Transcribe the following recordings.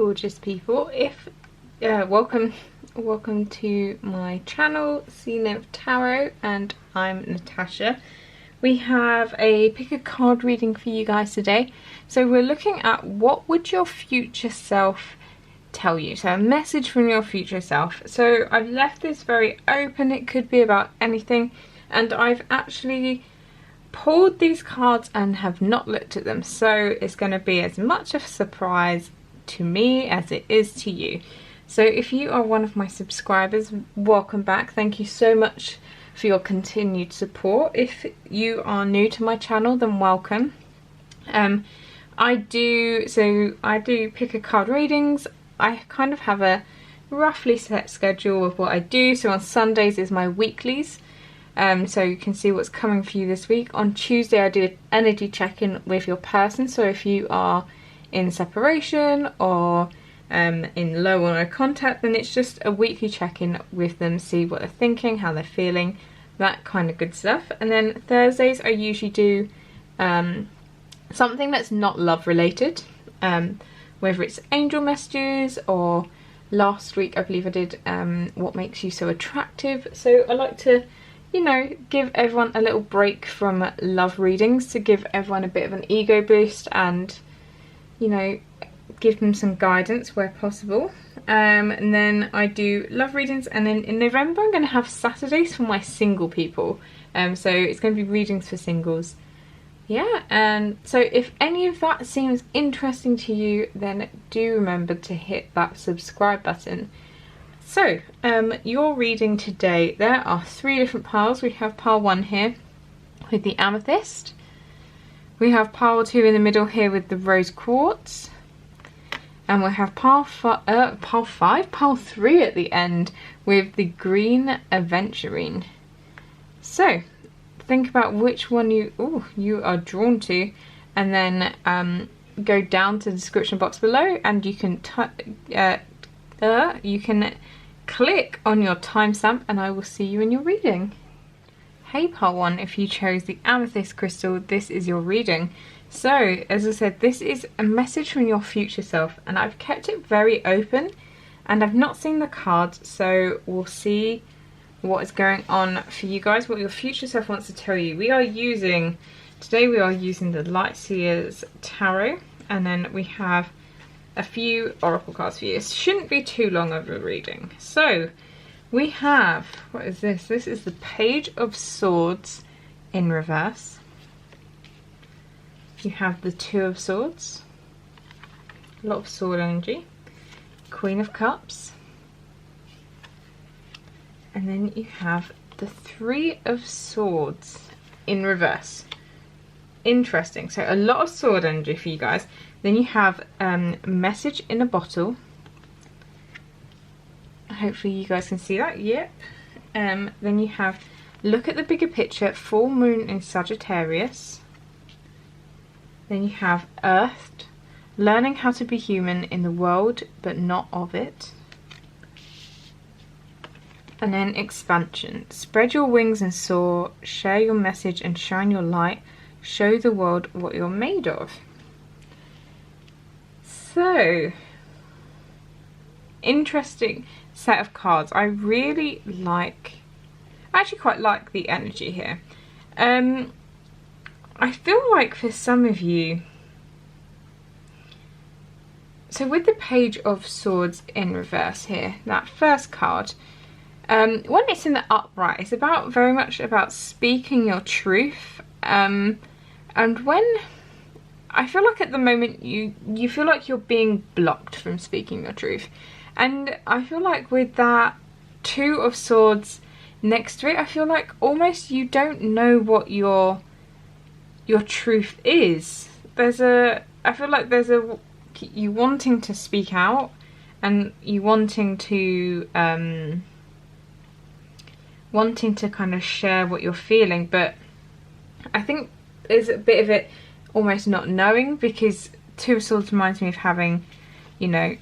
gorgeous people. Welcome to my channel, Nymph Tarot, and I'm Natasha. We have a pick a card reading for you guys today. So we're looking at what would your future self tell you. So a message from your future self. So I've left this very open. It could be about anything, and I've actually pulled these cards and have not looked at them, so it's going to be as much of a surprise to me as it is to you. So if you are one of my subscribers, welcome back. Thank you so much for your continued support. If you are new to my channel, then welcome. I do pick a card readings. I kind of have a roughly set schedule of what I do. So on Sundays is my weeklies. So you can see what's coming for you this week. On Tuesday I do an energy check-in with your person. So if you are in separation or in low or no contact, then it's just a weekly check-in with them, see what they're thinking, how they're feeling, that kind of good stuff. And then Thursdays I usually do something that's not love related, whether it's angel messages, or last week I believe I did what makes you so attractive. So I like to, you know, give everyone a little break from love readings to give everyone a bit of an ego boost and, you know, give them some guidance where possible. And then I do love readings, and then in November I'm going to have Saturdays for my single people. So it's going to be readings for singles. Yeah, and so if any of that seems interesting to you, then do remember to hit that subscribe button. So, your reading today, there are 3 different piles. We have pile 1 here with the amethyst. We have pile 2 in the middle here with the rose quartz. And we have pile 3 at the end with the green aventurine. So, think about which one you are drawn to, and then go down to the description box below, and you can click on your timestamp and I will see you in your reading. Hey pile 1, if you chose the amethyst crystal, this is your reading. So as I said, this is a message from your future self, and I've kept it very open and I've not seen the cards, so we'll see what is going on for you guys, what your future self wants to tell you. Today we are using the Light Seers Tarot, and then we have a few oracle cards for you. It shouldn't be too long of a reading. So we have, what is this? This is the Page of Swords in reverse. You have the 2 of Swords, a lot of sword energy, Queen of Cups, and then you have the 3 of Swords in reverse. Interesting. So a lot of sword energy for you guys. Then you have message in a bottle. Hopefully you guys can see that. Yep. Then you have look at the bigger picture, full moon in Sagittarius. Then you have earthed, learning how to be human in the world but not of it. And then expansion, spread your wings and soar, share your message and shine your light, show the world what you're made of. So, interesting set of cards. I really like, I actually quite like the energy here. I feel like for some of you, so with the Page of Swords in reverse here, that first card, when it's in the upright, it's very much about speaking your truth. And when I feel like at the moment you feel like you're being blocked from speaking your truth, and I feel like with that 2 of Swords next to it, I feel like almost you don't know what your truth is. I feel like there's you wanting to speak out, and you wanting to kind of share what you're feeling, but I think there's a bit of it almost not knowing, because 2 of Swords reminds me of having, you know,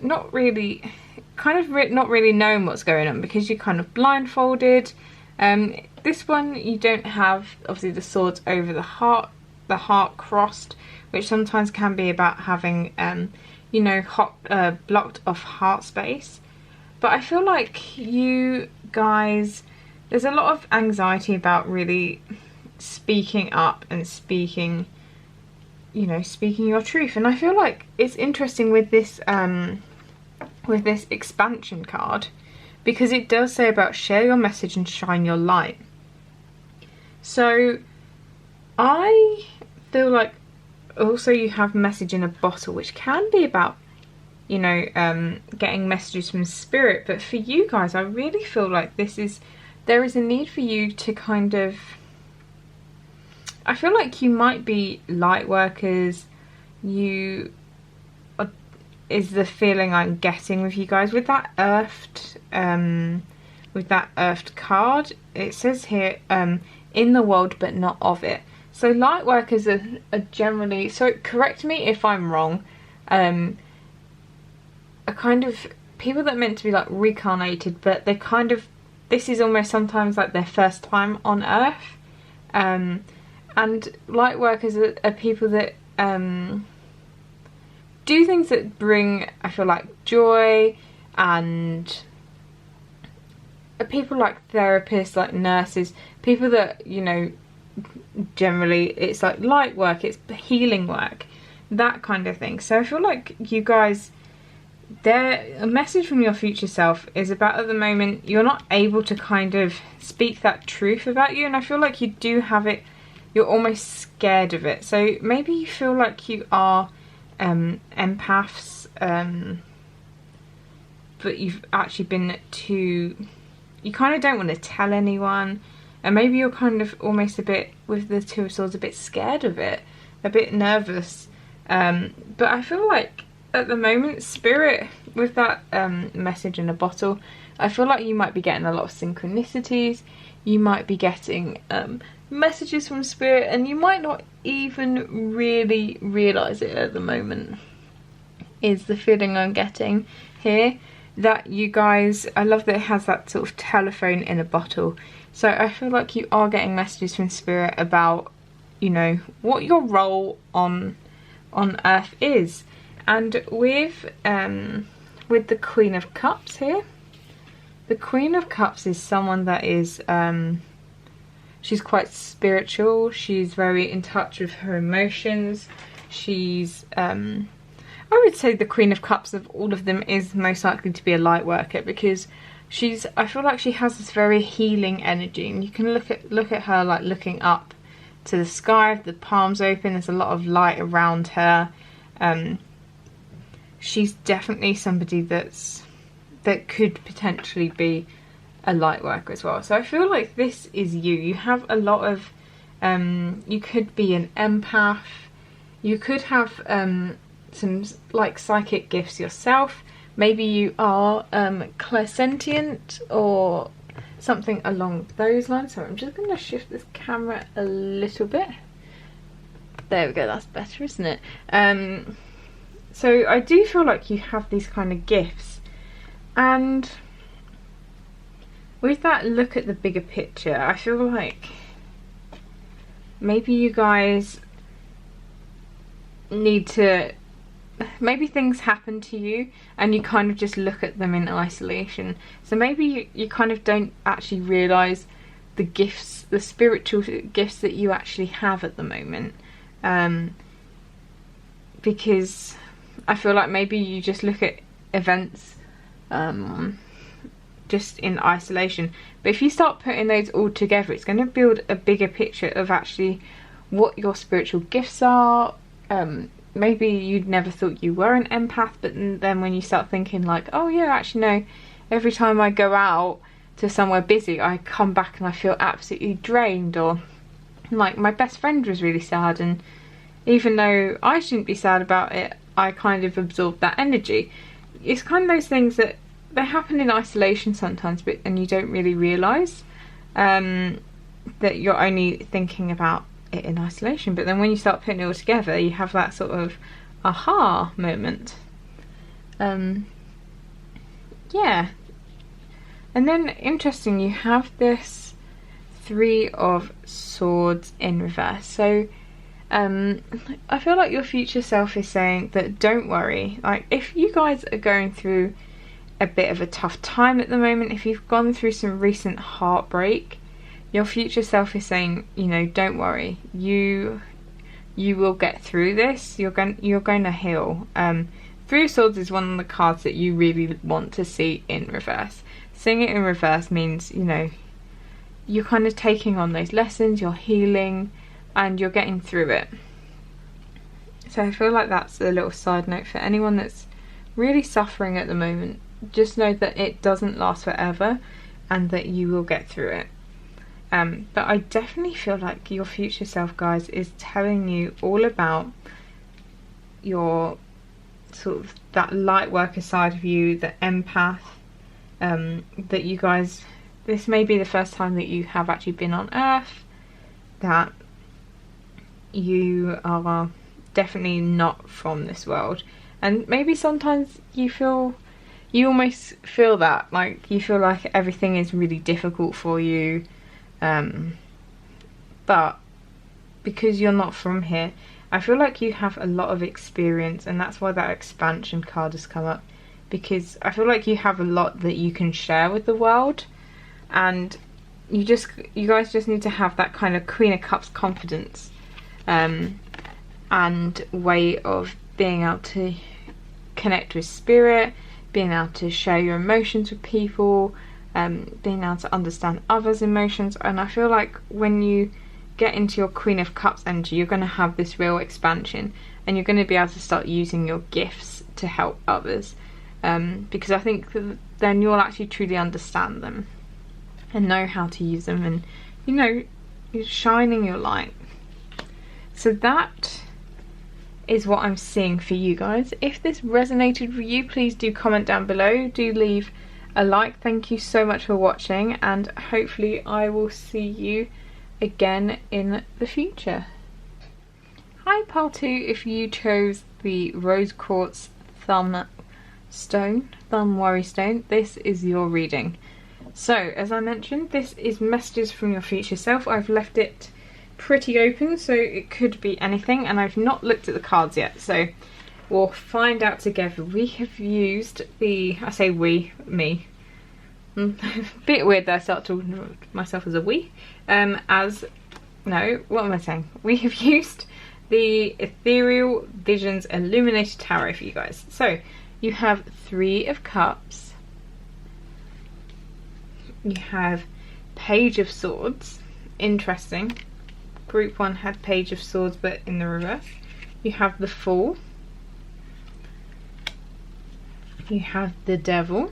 not really knowing what's going on, because you're kind of blindfolded. This one you don't have obviously the swords over the heart crossed, which sometimes can be about having you know, blocked off heart space. But I feel like you guys, there's a lot of anxiety about really speaking up and speaking, you know, speaking your truth. And I feel like it's interesting with this expansion card, because it does say about share your message and shine your light. So I feel like also you have message in a bottle, which can be about, you know, getting messages from spirit. But for you guys, I really feel like there is a need for you to kind of, I feel like you might be light workers. Is the feeling I'm getting with you guys with that earthed card. It says here, in the world but not of it. So light workers are generally, so correct me if I'm wrong, are kind of people that are meant to be like reincarnated, but they're kind of, this is almost sometimes like their first time on earth. And light workers are people that do things that bring, I feel like, joy, and people like therapists, like nurses, people that, you know, generally it's like light work, it's healing work, that kind of thing. So I feel like you guys, a message from your future self is about, at the moment, you're not able to kind of speak that truth about you, and I feel like you do have it, you're almost scared of it. So maybe you feel like you are empaths, but you've actually been you kind of don't want to tell anyone, and maybe you're kind of almost a bit, with the Two of Swords, a bit scared of it, a bit nervous. But I feel like at the moment, spirit, with that message in a bottle, I feel like you might be getting a lot of synchronicities, you might be getting messages from spirit, and you might not even really realise it at the moment, is the feeling I'm getting here. That you guys, I love that it has that sort of telephone in a bottle. So I feel like you are getting messages from spirit about, you know, what your role on earth is. And with the Queen of Cups here, the Queen of Cups is someone that is she's quite spiritual, she's very in touch with her emotions, she's I would say the Queen of Cups of all of them is most likely to be a light worker, because I feel like she has this very healing energy, and you can look at her like looking up to the sky, the palms open, there's a lot of light around her. She's definitely somebody that could potentially be a light worker as well. So I feel like this is you have a lot of you could be an empath, you could have some like psychic gifts yourself, maybe you are clairsentient or something along those lines. So I'm just going to shift this camera a little bit. There we go, that's better, isn't it? So I do feel like you have these kind of gifts, and with that look at the bigger picture, I feel like maybe you guys need to, maybe things happen to you and you kind of just look at them in isolation. So maybe you kind of don't actually realise the gifts, the spiritual gifts that you actually have at the moment, because I feel like maybe you just look at events just in isolation. But if you start putting those all together, it's going to build a bigger picture of actually what your spiritual gifts are. Maybe you'd never thought you were an empath, but then when you start thinking like, oh yeah, actually no, every time I go out to somewhere busy, I come back and I feel absolutely drained. Or like my best friend was really sad, and even though I shouldn't be sad about it, I kind of absorbed that energy. It's kind of those things that they happen in isolation sometimes, and you don't really realise that you're only thinking about it in isolation. But then when you start putting it all together, you have that sort of aha moment. Yeah. And then interesting, you have this Three of Swords in reverse. So I feel like your future self is saying that don't worry. Like, if you guys are going through a bit of a tough time at the moment, if you've gone through some recent heartbreak, your future self is saying, you know, don't worry. You will get through this. You're going to heal. Three of Swords is one of the cards that you really want to see in reverse. Seeing it in reverse means, you know, you're kind of taking on those lessons, you're healing, and you're getting through it. So I feel like that's a little side note for anyone that's really suffering at the moment. Just know that it doesn't last forever and that you will get through it. But I definitely feel like your future self, guys, is telling you all about your sort of that light worker side of you, the empath, that you guys, this may be the first time that you have actually been on Earth, that you are definitely not from this world. And maybe sometimes you almost feel that, like, you feel like everything is really difficult for you, but because you're not from here, I feel like you have a lot of experience, and that's why that expansion card has come up, because I feel like you have a lot that you can share with the world, and you guys just need to have that kind of Queen of Cups confidence, and way of being able to connect with spirit, being able to share your emotions with people, being able to understand others' emotions. And I feel like when you get into your Queen of Cups energy, you're going to have this real expansion, and you're going to be able to start using your gifts to help others, because I think then you'll actually truly understand them and know how to use them, and, you know, you're shining your light. So that is what I'm seeing for you guys. If this resonated with you, please do comment down below, do leave a like. Thank you so much for watching, and hopefully I will see you again in the future. Hi pile 2, if you chose the rose quartz thumb worry stone, this is your reading. So as I mentioned, this is messages from your future self. I've left it pretty open, so it could be anything, and I've not looked at the cards yet, so we'll find out together. We have used the, I say we, me, bit weird that I start talking to myself as a we, no, what am I saying? We have used the Ethereal Visions Illuminated Tarot for you guys. So you have 3 of Cups, you have Page of Swords, interesting. Group 1 had Page of Swords but in the reverse. You have the Fool, you have the Devil,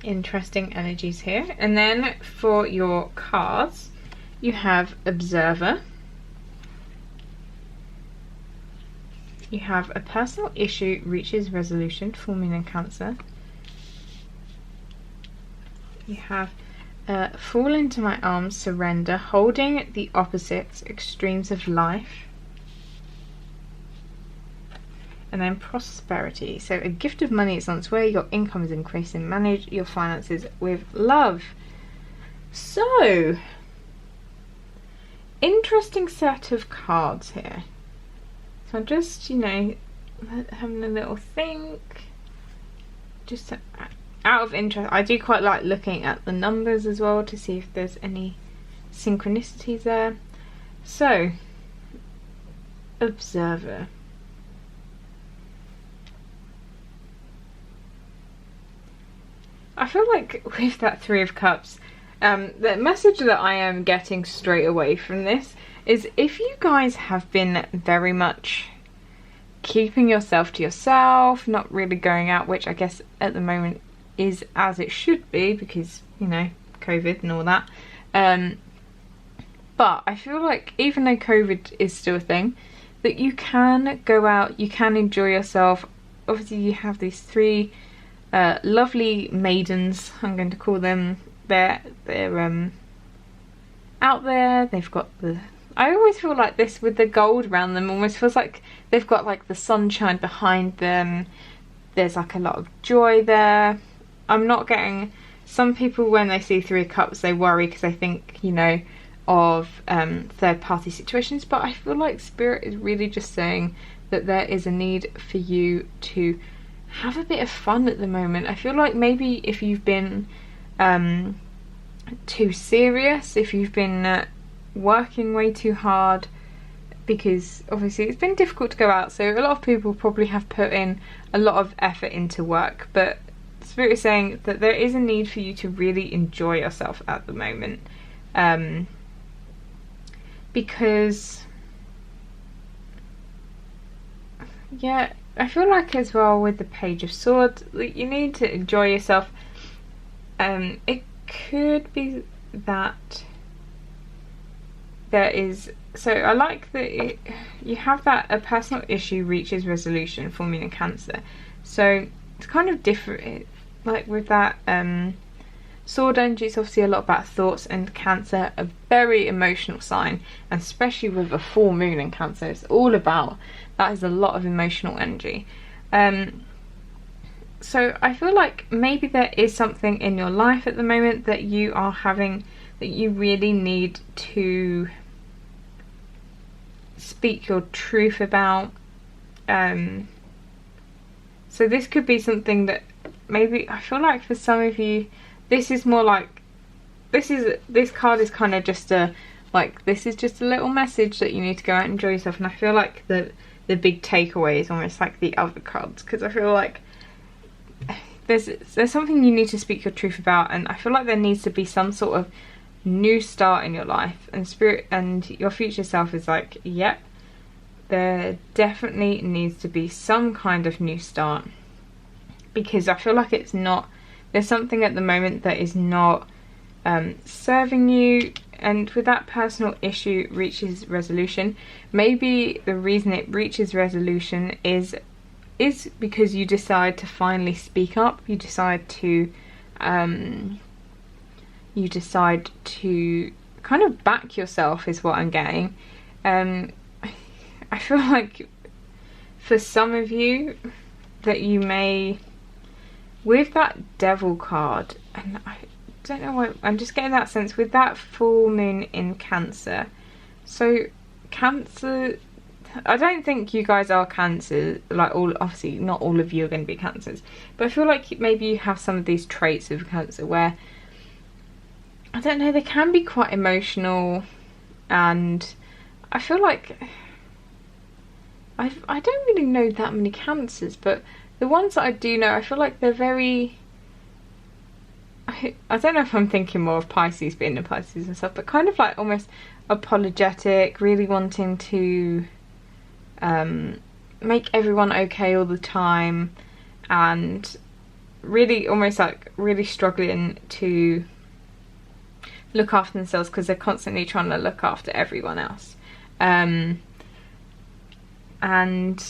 interesting energies here. And then for your cards, you have Observer, you have a personal issue reaches resolution, full moon and Cancer, you have fall into my arms, surrender, holding the opposites, extremes of life, and then prosperity. So a gift of money is on its way, your income is increasing, manage your finances with love. So interesting set of cards here. So I'm just, you know, having a little think, just out of interest. I do quite like looking at the numbers as well to see if there's any synchronicities there. So, Observer. I feel like with that 3 of Cups, the message that I am getting straight away from this is, if you guys have been very much keeping yourself to yourself, not really going out, which I guess at the moment is as it should be because, you know, COVID and all that, but I feel like even though COVID is still a thing, that you can go out, you can enjoy yourself. Obviously you have these 3 lovely maidens, I'm going to call them. They're out there, they've got the, I always feel like this with the gold around them almost feels like they've got like the sunshine behind them, there's like a lot of joy there. I'm not getting, some people when they see 3 of Cups they worry because they think, you know, of third-party situations, but I feel like Spirit is really just saying that there is a need for you to have a bit of fun at the moment. I feel like maybe if you've been too serious, if you've been working way too hard, because obviously it's been difficult to go out, so a lot of people probably have put in a lot of effort into work, but Spirit is saying that there is a need for you to really enjoy yourself at the moment, because yeah, I feel like as well with the Page of Swords, you need to enjoy yourself. It could be that there is, so I like that you have that a personal issue reaches resolution for Moon and Cancer, so it's kind of different. Like with that Sword energy, it's obviously a lot about thoughts, and Cancer, a very emotional sign, and especially with a full moon in Cancer, it's all about, that is a lot of emotional energy. So I feel like maybe there is something in your life at the moment that you are having, that you really need to speak your truth about. So this could be something that maybe, I feel like for some of you, this is more like, this card is kind of just a, like, this is just a little message that you need to go out and enjoy yourself. And I feel like the big takeaway is almost like the other cards, because I feel like there's something you need to speak your truth about, and I feel like there needs to be some sort of new start in your life, and Spirit and your future self is like, yep, there definitely needs to be some kind of new start, because I feel like it's not, there's something at the moment that is not serving you. And with that personal issue reaches resolution, maybe the reason it reaches resolution is because you decide to finally speak up. You decide to kind of back yourself, is what I'm getting. I feel like for some of you that you may, with that Devil card, and I don't know why, I'm just getting that sense with that full moon in Cancer. So Cancer, I don't think you guys are Cancers, like, all, obviously not all of you are going to be Cancers, but I feel like maybe you have some of these traits of Cancer where, I don't know, they can be quite emotional, and I feel like I don't really know that many Cancers, but the ones that I do know, I feel like they're very, I don't know if I'm thinking more of Pisces, being a Pisces and stuff, but kind of like almost apologetic, really wanting to make everyone okay all the time, and really almost like really struggling to look after themselves because they're constantly trying to look after everyone else. And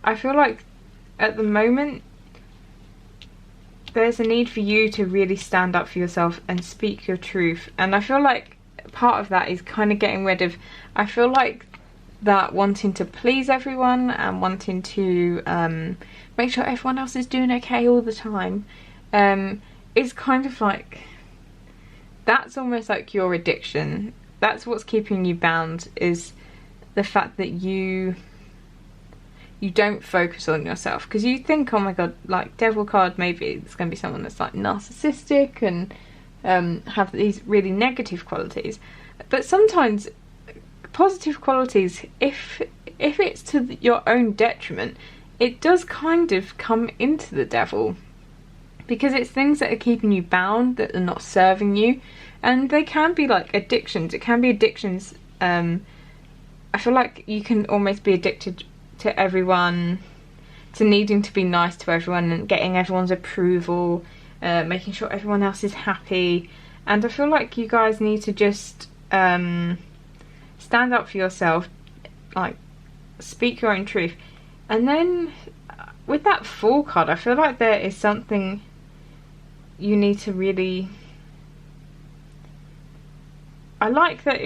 I feel like at the moment there's a need for you to really stand up for yourself and speak your truth, and I feel like part of that is kind of getting rid of, I feel like that wanting to please everyone and wanting to make sure everyone else is doing okay all the time is kind of like, that's almost like your addiction. That's what's keeping you bound, is the fact that you don't focus on yourself, because you think, oh my god, like Devil card, maybe it's going to be someone that's like narcissistic and have these really negative qualities, but sometimes positive qualities, if it's to your own detriment, it does kind of come into the Devil, because it's things that are keeping you bound, that are not serving you, and they can be like addictions. It can be addictions. I feel like you can almost be addicted to everyone, to needing to be nice to everyone and getting everyone's approval, making sure everyone else is happy. And I feel like you guys need to just stand up for yourself, like speak your own truth. And then with that Fool card, I feel like there is something you need to really, I like that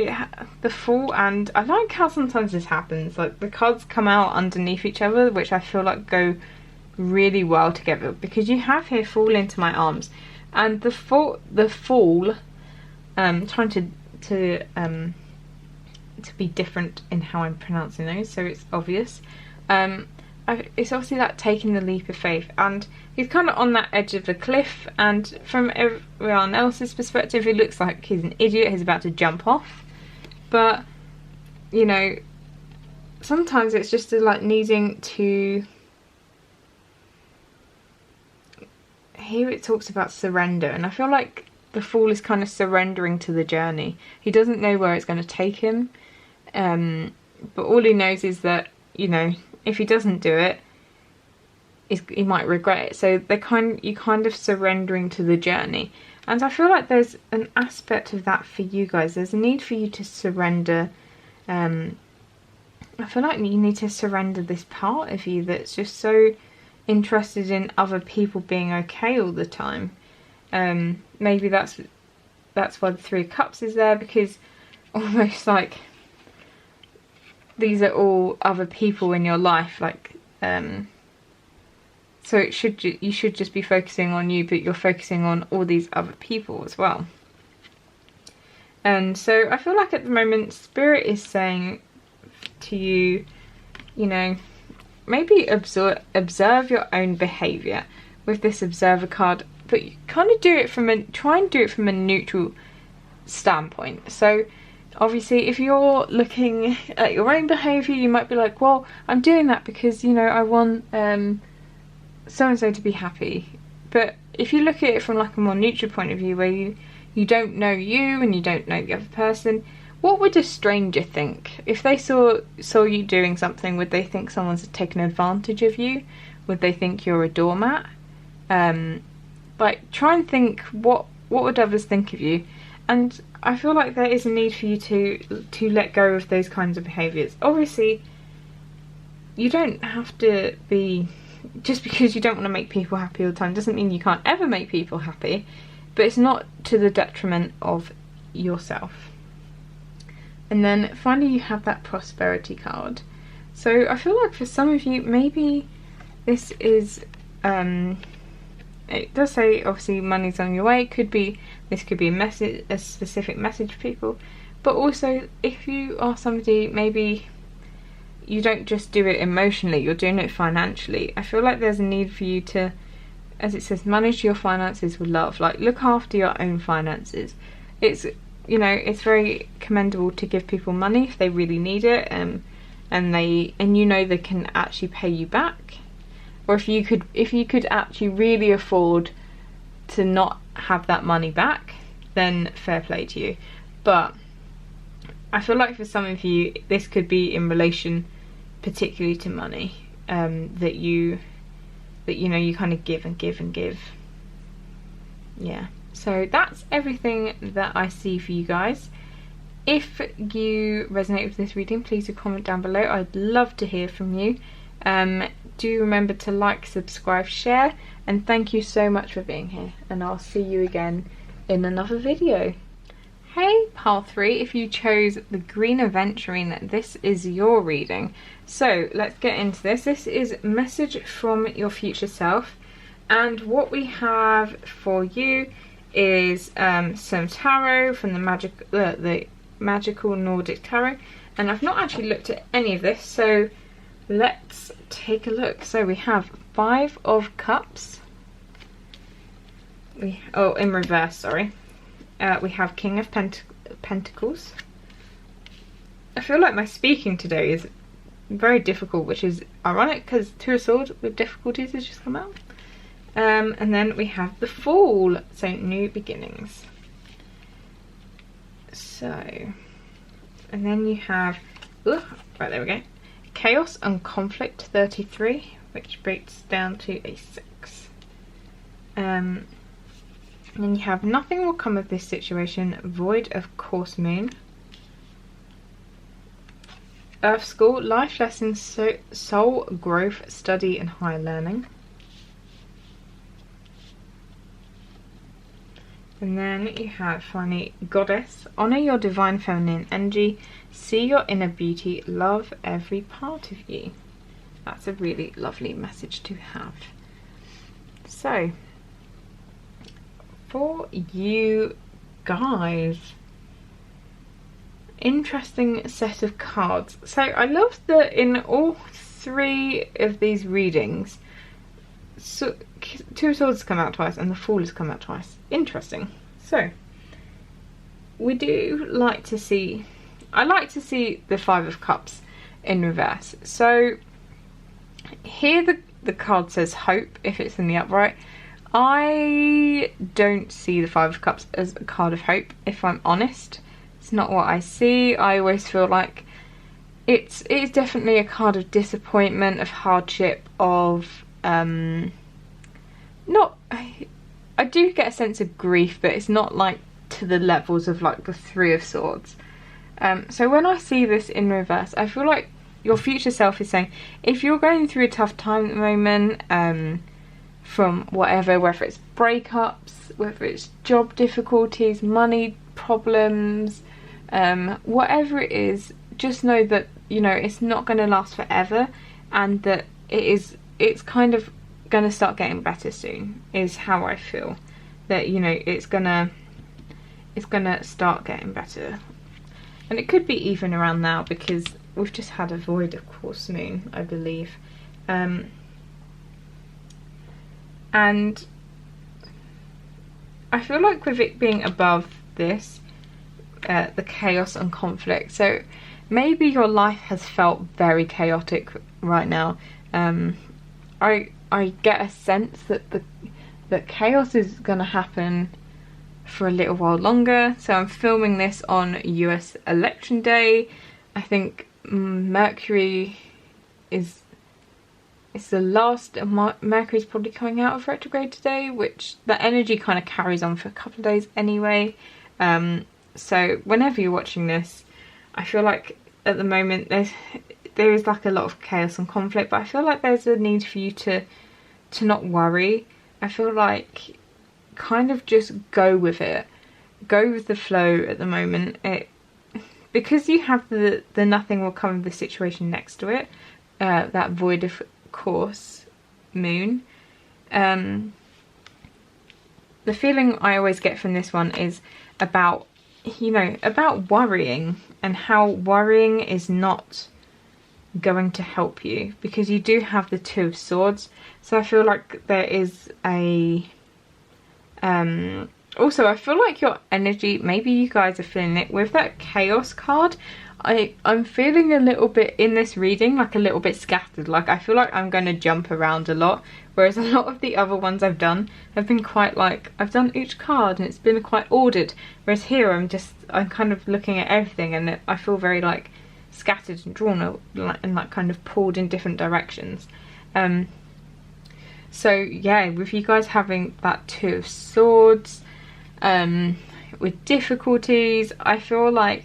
the Fool, and I like how sometimes this happens, like the cards come out underneath each other, which I feel like go really well together, because you have here Fall into my arms, and the Fool, trying to to be different in how I'm pronouncing those, so it's obvious. It's obviously like taking the leap of faith, and he's kind of on that edge of the cliff, and from everyone else's perspective it looks like he's an idiot, he's about to jump off. But you know, sometimes it's just like needing to, here it talks about surrender, and I feel like the Fool is kind of surrendering to the journey. He doesn't know where it's going to take him, but all he knows is that, you know, if he doesn't do it, he might regret it. So you're kind of surrendering to the journey, and I feel like there's an aspect of that for you guys. There's a need for you to surrender. I feel like you need to surrender this part of you that's just so interested in other people being okay all the time. Maybe that's why the Three of Cups is there, because almost like these are all other people in your life, like so you should just be focusing on you, but you're focusing on all these other people as well. And so I feel like at the moment Spirit is saying to you, you know, maybe observe your own behaviour with this Observer card, but you kind of try and do it from a neutral standpoint. So obviously if you're looking at your own behaviour, you might be like, well, I'm doing that because, you know, I want so-and-so to be happy. But if you look at it from like a more neutral point of view, where you don't know you and you don't know the other person, what would a stranger think? If they saw you doing something, would they think someone's taken advantage of you? Would they think you're a doormat? Like, try and think, what would others think of you? And I feel like there is a need for you to let go of those kinds of behaviours. Obviously, you don't have to be, just because you don't want to make people happy all the time doesn't mean you can't ever make people happy, but it's not to the detriment of yourself. And then finally you have that Prosperity card. So I feel like for some of you, maybe this is, it does say obviously money's on your way. This could be a message, a specific message for people. But also, if you are somebody, maybe you don't just do it emotionally, you're doing it financially. I feel like there's a need for you to, as it says, manage your finances with love. Like, look after your own finances. It's, you know, it's very commendable to give people money if they really need it, and you know they can actually pay you back. Or if you could actually really afford to not have that money back, then fair play to you. But I feel like for some of you, this could be in relation particularly to money, that you know you kind of give and give and give. Yeah. So that's everything that I see for you guys. If you resonate with this reading, please do comment down below. I'd love to hear from you. Do remember to like, subscribe, share, and thank you so much for being here, and I'll see you again in another video. Hey, pile 3, if you chose the Green Aventurine, this is your reading. So let's get into this. This is message from your future self, and what we have for you is some tarot from the magical Nordic tarot, and I've not actually looked at any of this, so let's take a look. So we have 5 of Cups. In reverse, sorry. We have King of Pentacles. I feel like my speaking today is very difficult, which is ironic because Two of Swords with difficulties has just come out. And then we have the Fool, so new beginnings. So, and then you have, right, there we go, Chaos and Conflict 33, which breaks down to a 6. And then you have Nothing Will Come of This Situation, Void of Course Moon. Earth School, Life Lessons, Soul Growth, Study and Higher Learning. And then you have finally Goddess, Honour Your Divine Feminine Energy, See Your Inner Beauty, Love Every Part of You. That's a really lovely message to have. So, for you guys, interesting set of cards. So I love that in all 3 of these readings, so 2 of Swords come out twice and the Fool has come out twice. Interesting. So we do like to see, I like to see the 5 of Cups in reverse. So here the card says hope if it's in the upright. I don't see the 5 of Cups as a card of hope, if I'm honest. It's not what I see. I always feel like it's definitely a card of disappointment, of hardship, of not, I do get a sense of grief, but it's not like to the levels of like the 3 of Swords. So when I see this in reverse, I feel like your future self is saying, if you're going through a tough time at the moment, from whatever, whether it's breakups, whether it's job difficulties, money problems, whatever it is, just know that, you know, it's not going to last forever, and that it's kind of going to start getting better soon, is how I feel. That, you know, it's gonna start getting better. And it could be even around now, because we've just had a void, of course, moon, I believe. And I feel like with it being above this, the chaos and conflict, so maybe your life has felt very chaotic right now. I get a sense that chaos is going to happen for a little while longer. So I'm filming this on US election day. I think Mercury is, it's the last, Mercury's probably coming out of retrograde today, which the energy kind of carries on for a couple of days anyway. So whenever you're watching this, I feel like at the moment there is like a lot of chaos and conflict, but I feel like there's a need for you to not worry. I feel like kind of just go with it, go with the flow at the moment. Because you have the nothing will come of the situation next to it, that void of course moon. The feeling I always get from this one is about, you know, about worrying, and how worrying is not going to help you, because you do have the 2 of Swords. So I feel like there is a also I feel like your energy, maybe you guys are feeling it with that chaos card. I'm feeling a little bit in this reading, like a little bit scattered. Like I feel like I'm going to jump around a lot, whereas a lot of the other ones I've done have been quite like, I've done each card and it's been quite ordered, whereas here I'm kind of looking at everything, and I feel very like scattered and drawn and like kind of pulled in different directions. So yeah, with you guys having that 2 of Swords, with difficulties, I feel like,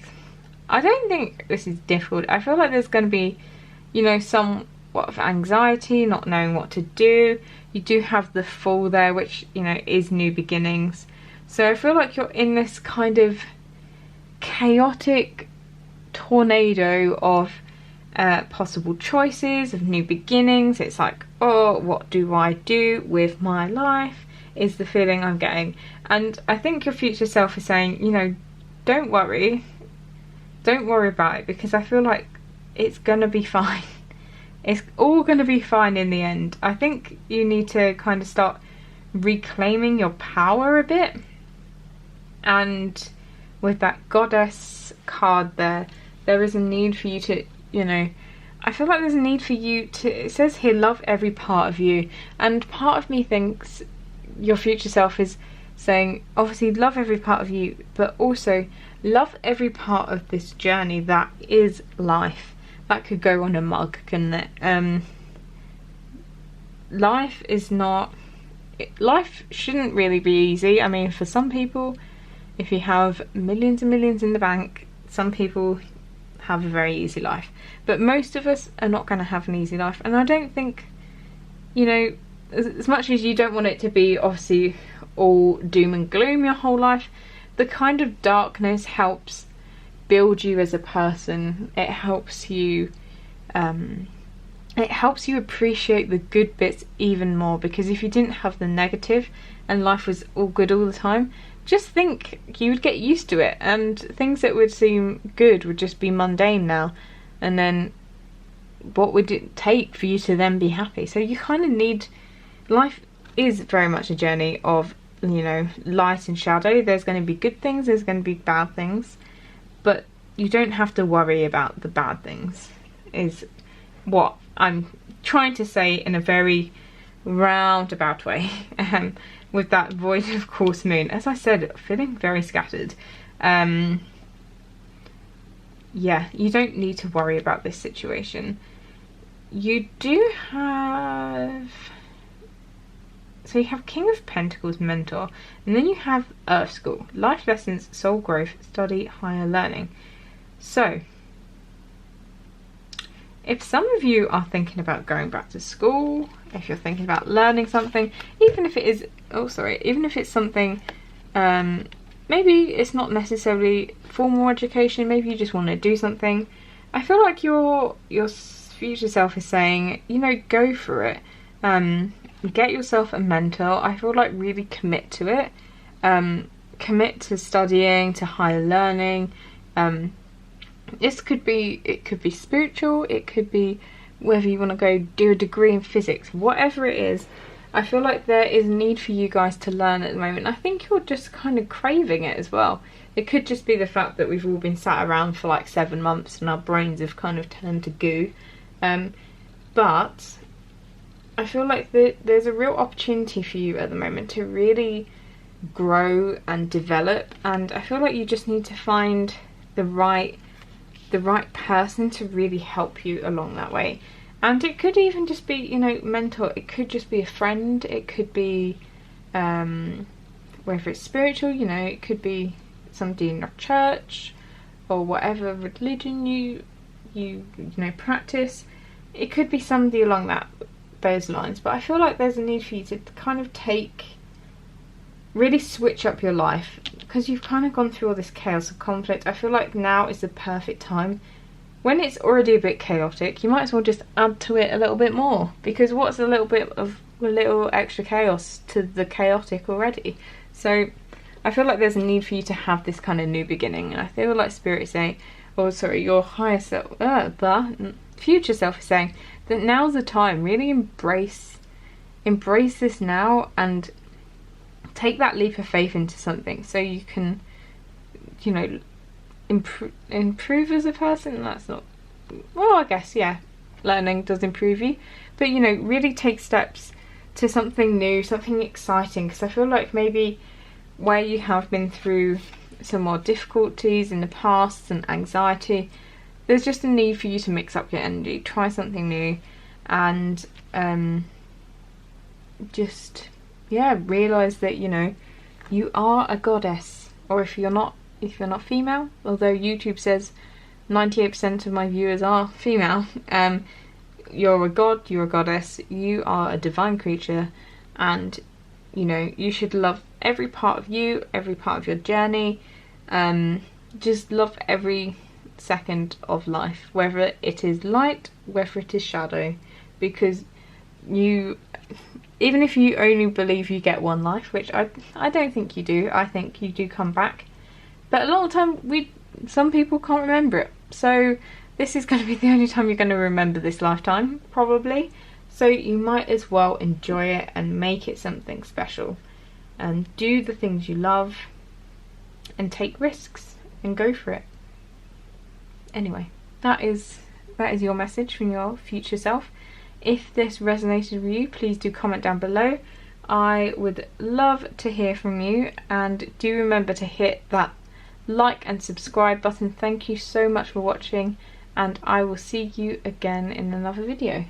I don't think this is difficult. I feel like there's going to be, you know, somewhat of anxiety, not knowing what to do. You do have the Fool there, which, you know, is new beginnings. So I feel like you're in this kind of chaotic tornado of possible choices, of new beginnings. It's like, oh, what do I do with my life, is the feeling I'm getting. And I think your future self is saying, you know, don't worry about it, because I feel like it's gonna be fine. It's all gonna be fine in the end. I think you need to kind of start reclaiming your power a bit. And with that Goddess card there is a need for you to, you know, I feel like there's a need for you to, it says here, love every part of you. And part of me thinks your future self is saying, obviously love every part of you, but also love every part of this journey that is life. That could go on a mug, couldn't it? Life is not, life shouldn't really be easy. I mean, for some people, if you have millions and millions in the bank, some people have a very easy life, but most of us are not going to have an easy life. And I don't think, you know, as much as you don't want it to be obviously all doom and gloom your whole life, the kind of darkness helps build you as a person. It helps you appreciate the good bits even more, because if you didn't have the negative and life was all good all the time, just think you would get used to it, and things that would seem good would just be mundane now. And then what would it take for you to then be happy? So you kind of need, life is very much a journey of, you know, light and shadow. There's going to be good things, there's going to be bad things, but you don't have to worry about the bad things, is what I'm trying to say in a very roundabout way. With that void of course moon, as I said, feeling very scattered. Yeah, you don't need to worry about this situation. You do have, so you have King of Pentacles, mentor, and then you have Earth School, life lessons, soul growth, study, higher learning. So if some of you are thinking about going back to school, if you're thinking about learning something, even if it is, even if it's something, maybe it's not necessarily formal education, maybe you just want to do something, I feel like your future self is saying, you know, go for it. Get yourself a mentor. I feel like really commit to it. Commit to studying, to higher learning. This could be, it could be spiritual, it could be whether you want to go do a degree in physics, whatever it is. I feel like there is need for you guys to learn at the moment. I think you're just kind of craving it as well. It could just be the fact that we've all been sat around for like 7 months and our brains have kind of turned to goo. But I feel like there's a real opportunity for you at the moment to really grow and develop, and I feel like you just need to find the right person to really help you along that way. And it could even just be, you know, mentor. It could just be a friend. It could be whether it's spiritual, you know, it could be somebody in your church or whatever religion you know practice. It could be somebody along those lines. But I feel like there's a need for you to kind of really switch up your life, because you've kind of gone through all this chaos of conflict. I feel like now is the perfect time. When it's already a bit chaotic, you might as well just add to it a little bit more, because what's a little extra chaos to the chaotic already? So I feel like there's a need for you to have this kind of new beginning, and I feel like Spirit is saying, your higher self, the future self is saying that now's the time. Really embrace this now and take that leap of faith into something, so you can, you know, improve as a person. That's not, well, I guess, yeah, learning does improve you, but, you know, really take steps to something new, something exciting, because I feel like maybe where you have been through some more difficulties in the past and anxiety, there's just a need for you to mix up your energy, try something new, and just, yeah, realise that, you know, you are a goddess. Or if you're not female, although YouTube says 98% of my viewers are female, you're a god, you're a goddess, you are a divine creature, and, you know, you should love every part of you, every part of your journey. Just love every second of life, whether it is light, whether it is shadow, because even if you only believe you get one life, which I don't think you do, I think you do come back, but a lot of the time some people can't remember it, so this is going to be the only time you're going to remember this lifetime, probably, so you might as well enjoy it and make it something special, and do the things you love and take risks and go for it. Anyway, that is your message from your future self. If this resonated with you, please do comment down below. I would love to hear from you, and do remember to hit that like and subscribe button. Thank you so much for watching, and I will see you again in another video.